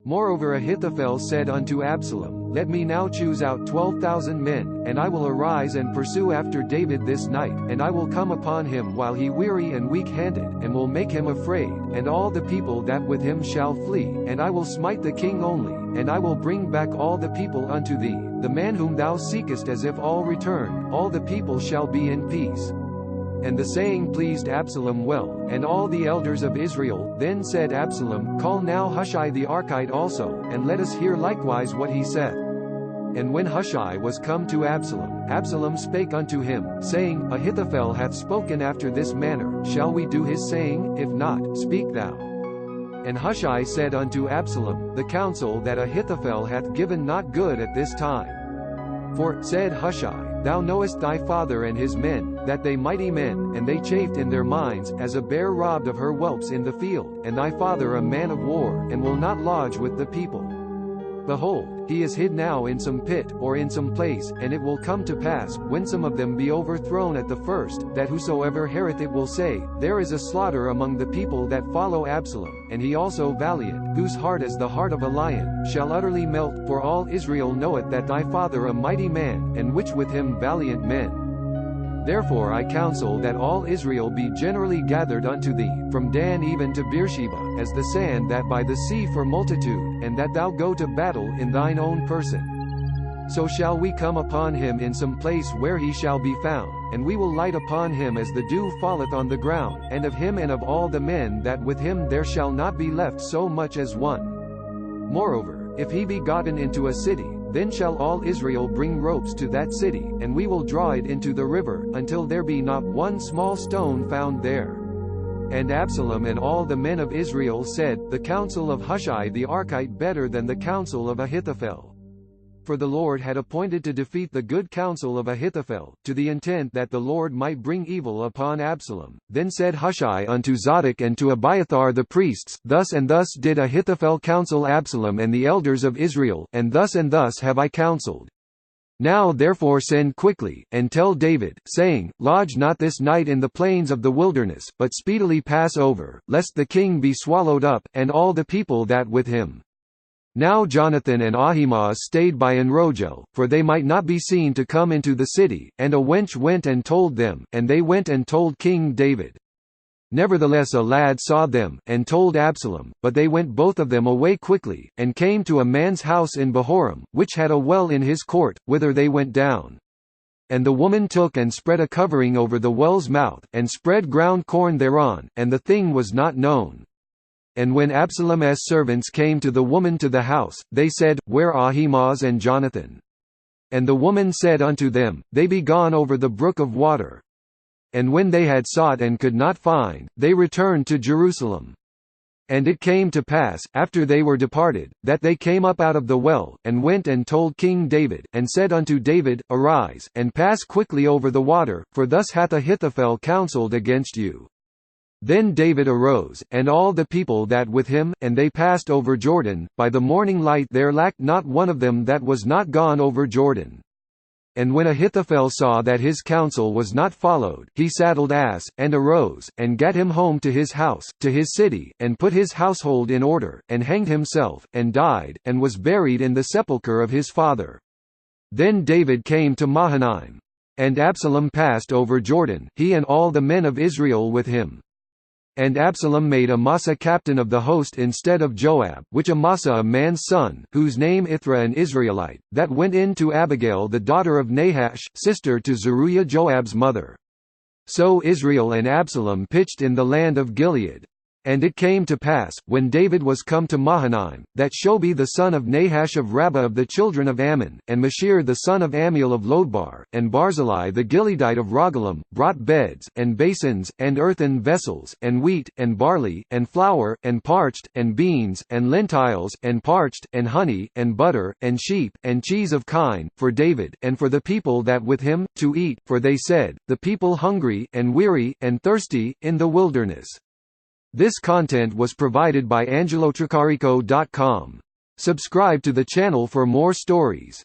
Moreover Ahithophel said unto Absalom, Let me now choose out 12,000 men, and I will arise and pursue after David this night, and I will come upon him while he weary and weak-handed, and will make him afraid, and all the people that with him shall flee, and I will smite the king only, and I will bring back all the people unto thee, the man whom thou seekest as if all return, all the people shall be in peace. And the saying pleased Absalom well, and all the elders of Israel. Then said Absalom, Call now Hushai the Archite also, and let us hear likewise what he saith. And when Hushai was come to Absalom, Absalom spake unto him, saying, Ahithophel hath spoken after this manner, shall we do his saying? If not, speak thou. And Hushai said unto Absalom, The counsel that Ahithophel hath given not good at this time. For, said Hushai, Thou knowest thy father and his men, that they mighty men, and they chafed in their minds, as a bear robbed of her whelps in the field, and thy father a man of war, and will not lodge with the people. Behold, he is hid now in some pit, or in some place, and it will come to pass, when some of them be overthrown at the first, that whosoever heareth it will say, There is a slaughter among the people that follow Absalom, and he also valiant, whose heart is the heart of a lion, shall utterly melt, for all Israel knoweth that thy father a mighty man, and which with him valiant men. Therefore I counsel that all Israel be generally gathered unto thee, from Dan even to Beersheba, as the sand that by the sea for multitude, and that thou go to battle in thine own person. So shall we come upon him in some place where he shall be found, and we will light upon him as the dew falleth on the ground, and of him and of all the men that with him there shall not be left so much as one. Moreover, if he be gotten into a city, then shall all Israel bring ropes to that city, and we will draw it into the river, until there be not one small stone found there. And Absalom and all the men of Israel said, The counsel of Hushai the Archite better than the counsel of Ahithophel. For the Lord had appointed to defeat the good counsel of Ahithophel, to the intent that the Lord might bring evil upon Absalom. Then said Hushai unto Zadok and to Abiathar the priests, Thus and thus did Ahithophel counsel Absalom and the elders of Israel, and thus have I counselled. Now therefore send quickly, and tell David, saying, Lodge not this night in the plains of the wilderness, but speedily pass over, lest the king be swallowed up, and all the people that with him. Now Jonathan and Ahimaaz stayed by Enrogel, for they might not be seen to come into the city, and a wench went and told them, and they went and told King David. Nevertheless a lad saw them, and told Absalom, but they went both of them away quickly, and came to a man's house in Bahurim, which had a well in his court, whither they went down. And the woman took and spread a covering over the well's mouth, and spread ground corn thereon, and the thing was not known. And when Absalom's servants came to the woman to the house, they said, Where are Ahimaaz and Jonathan? And the woman said unto them, They be gone over the brook of water. And when they had sought and could not find, they returned to Jerusalem. And it came to pass, after they were departed, that they came up out of the well, and went and told King David, and said unto David, Arise, and pass quickly over the water, for thus hath Ahithophel counselled against you. Then David arose, and all the people that with him, and they passed over Jordan. By the morning light there lacked not one of them that was not gone over Jordan. And when Ahithophel saw that his counsel was not followed, he saddled ass, and arose, and gat him home to his house, to his city, and put his household in order, and hanged himself, and died, and was buried in the sepulchre of his father. Then David came to Mahanaim. And Absalom passed over Jordan, he and all the men of Israel with him. And Absalom made Amasa captain of the host instead of Joab, which Amasa a man's son, whose name Ithra an Israelite, that went in to Abigail the daughter of Nahash, sister to Zeruiah Joab's mother. So Israel and Absalom pitched in the land of Gilead. And it came to pass, when David was come to Mahanaim, that Shobi the son of Nahash of Rabbah of the children of Ammon, and Mashir the son of Ammiel of Lodebar, and Barzillai the Gileadite of Rogelim, brought beds, and basins, and earthen vessels, and wheat, and barley, and flour, and parched, and beans, and lentiles, and parched, and honey, and butter, and sheep, and cheese of kine, for David, and for the people that with him, to eat, for they said, The people hungry, and weary, and thirsty, in the wilderness. This content was provided by AngeloTricarico.com. Subscribe to the channel for more stories.